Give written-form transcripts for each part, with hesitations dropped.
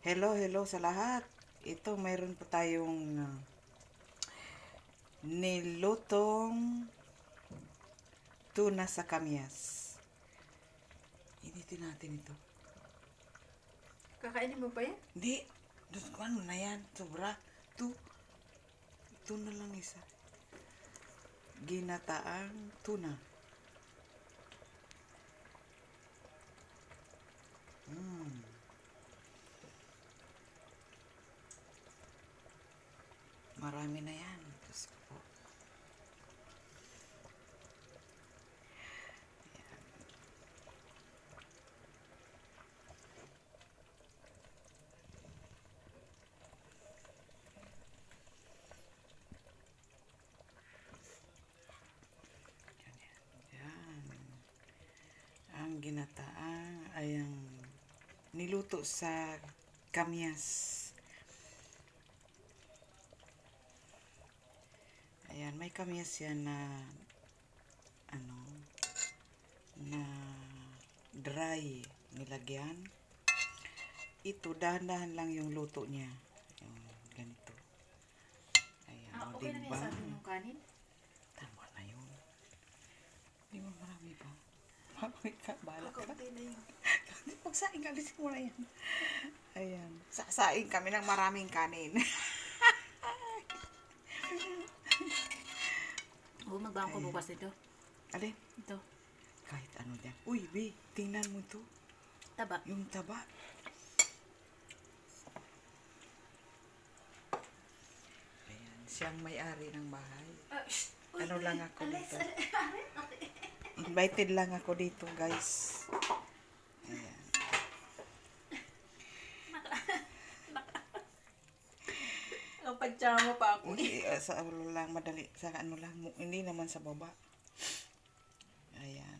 Hello, hello sa lahat. Ito, mayroon pa tayong nilutong tuna sa kamyas. Initin natin ito. Kakainin mo pa yan? Hindi. Ano na yan? Sobra. Ito na lang isa. Ginataang tuna. Marami na yan. Diyos ko po. Yan. Ang ginataang ay ang niluto sa kamyas. Ayan, may kamyas yan na na dry nilagyan. Ito, dahan-dahan lang yung luto niya. Ayan, ganito. Ayan, Okay na yan sa atin yung kanin? Tama na yun. Di ba marami pa? Marami ka, bala ka. Kaunti na yun. Magsaing, alisin mo na yan. Ayan, sasaing kami ng maraming kanin. Magbangko bukas ito. Alin? Ito. Kahit ano dyan. Uy, B, tingnan mo ito. Taba. Yung taba. Ayan, siyang may-ari ng bahay. Ano lang ako dito. Invited lang ako dito, guys. Ayan. Ang pajama pa ako. Hindi, sa ano lang, madali. Sa ano lang, hindi naman sa baba. Ayan.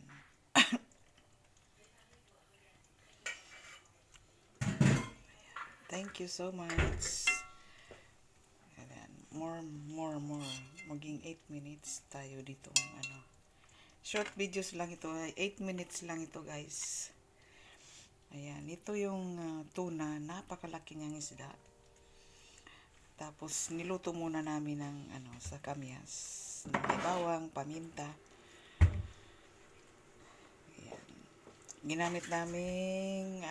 Thank you so much. Ayan. More. Maging 8 minutes tayo dito. Short videos lang ito. 8 minutes lang ito, guys. Ayan. Ito yung tuna. Napakalaki ng isda. Tapos, niluto muna namin ng sa kamyas. May bawang, paminta. Ayan. Ginamit namin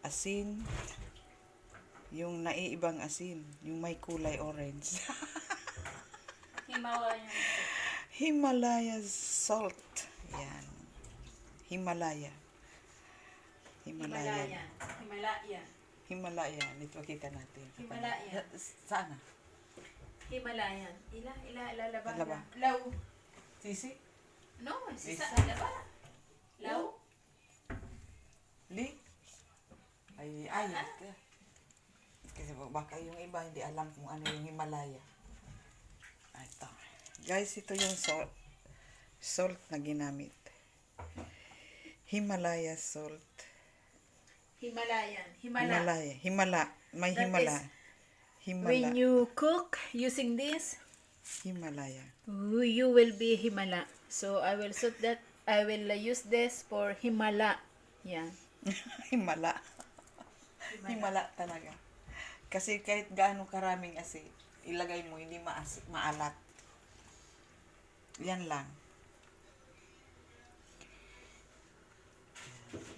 asin. Yung naiibang asin. Yung may kulay orange. Himalaya salt. Ayan. Himalaya. Ito kita natin. Himalayan. Sana? Himalayan. Ilalaba. Laba. Law. Sisi? No, Sisa. laba. Law. Li? Ay. Kasi baka yung iba hindi alam kung ano yung Himalaya. Ito. Guys, ito yung salt na ginamit. Himalaya salt. Himalayan. May That Himala. When you cook using this, Himalaya. you will be Himala. So I will use this for Himala. Yeah. Himala. Himala talaga. Kasi kahit gaano karaming asin, ilagay mo, hindi maalat. Yan lang.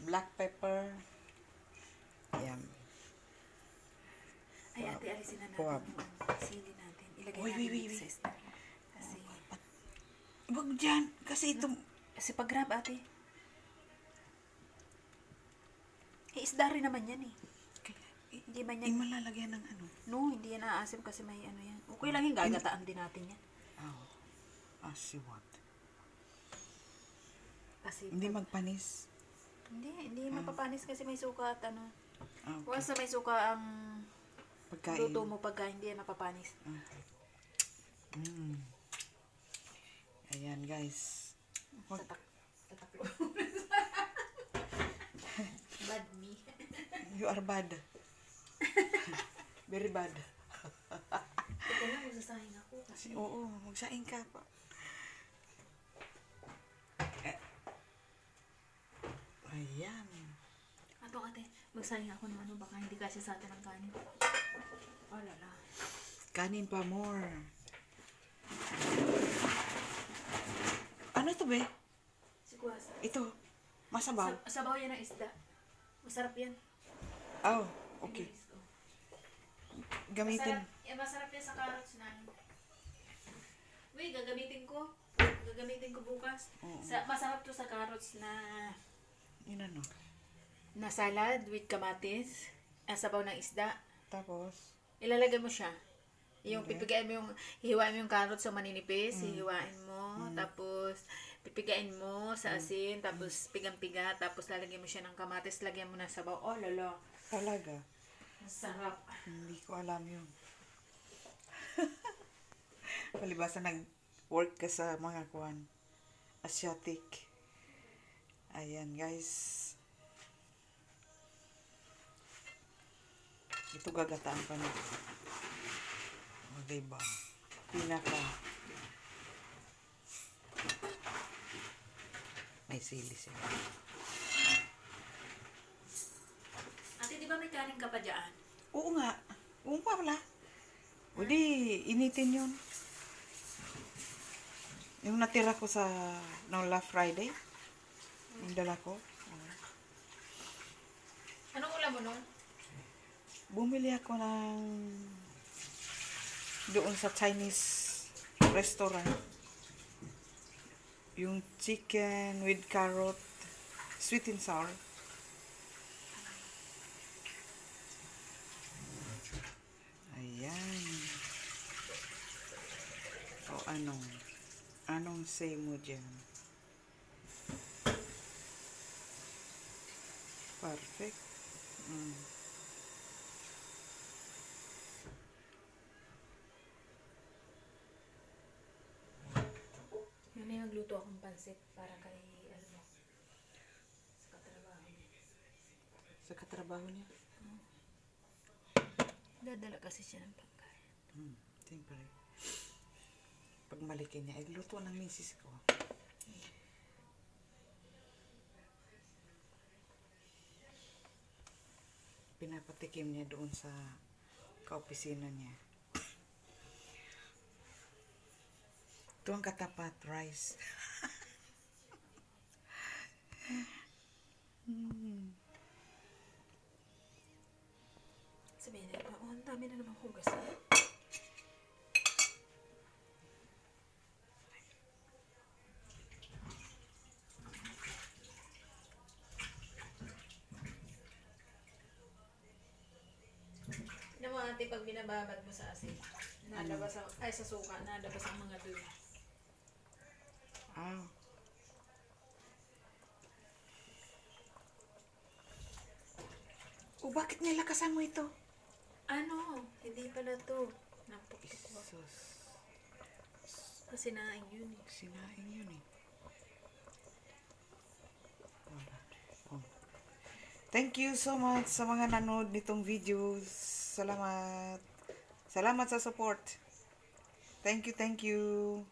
Black pepper. Yan. Ay, ate, alisin na natin Puwab. yung sili natin. Ilagay Uy, natin wait. sa stand. Kasi, Huwag dyan. Kasi ito. pag-grab, ate. Isda rin naman yan eh. Hindi man Hindi yan. malalagyan ng No, hindi yan aasim kasi may ano yan. Okay lang yung gagataan din natin yan. si what? Kasi, Hindi magpanis. hindi mapapanis kasi may suka at ano. Okay. Once na may suka ang Pagkain. luto mo pagka hindi yan mapapanis. Ayan, guys. Tataklo. Bad me. You are bad. Very bad. Teka lang, magsasahin ako. Kasi Oo, magsaing ka pa. Ayan. Ito ate, magsaling ako ng ano, baka hindi kasi sa atin ang kanin. Oh lala. Kanin pa more. Ano to be? Siguasa. Ito. Masabaw. Sabaw yan ng isda. Masarap yan. Oh, okay. Gamitin. Masarap yan sa carrots na. Uy, gagamitin ko. Gagamitin ko bukas. Oo. Masarap to sa carrots na Yun ano. na salad with kamatis. Sabaw ng isda. Tapos, Ilalagay mo siya. Yung pipigain mo yung, hihiwain mo yung carrots so maninipis, hihiwain mo, tapos pipigain mo sa asin, tapos pigang-piga, tapos lalagyan mo siya ng kamatis, lagyan mo ng sabaw. Oh, lolo. talaga. Ang sarap. Hindi ko alam yun. Palibasa nag-work ka sa mga kuwan. Asiatic. Ayan, guys. Ito gagataan pa na. O, diba? Pinaka. May sili siya. Ate, di ba may kanin ka pa dyan? Oo nga. Oo pa pala. O di, initin yun. Yung natira ko sa noong last Friday. Yung dala ko. Anong ulam mo nun? Bumili ako ng doon sa Chinese restaurant. Yung chicken with carrot, sweet and sour. Ayan. O anong say mo dyan? Perfect. May nagluto akong pansit para kay, ano, sa katrabaho niya. Sa katrabaho niya? Dadala kasi siya ng pagkain. Siyempre. Pag malikin niya, luto ng misis ko. Pinapatikim niya doon sa kaopisina niya. Ito ang katapat, rice. Sabihin na, oh, ang dami na naman hugas. Ano mo ate, pag binababad mo sa asin, nalabas sa suka, nalabas ang mga dumi. Ah. O bakit nilakasan mo ito? Ano? Hindi pala to. Napuktok ko. Sus. Kasi naing yun eh. Sinain yun eh. Wala. Oh. Thank you so much sa mga nanood nitong videos. Salamat. Salamat sa support. Thank you, thank you.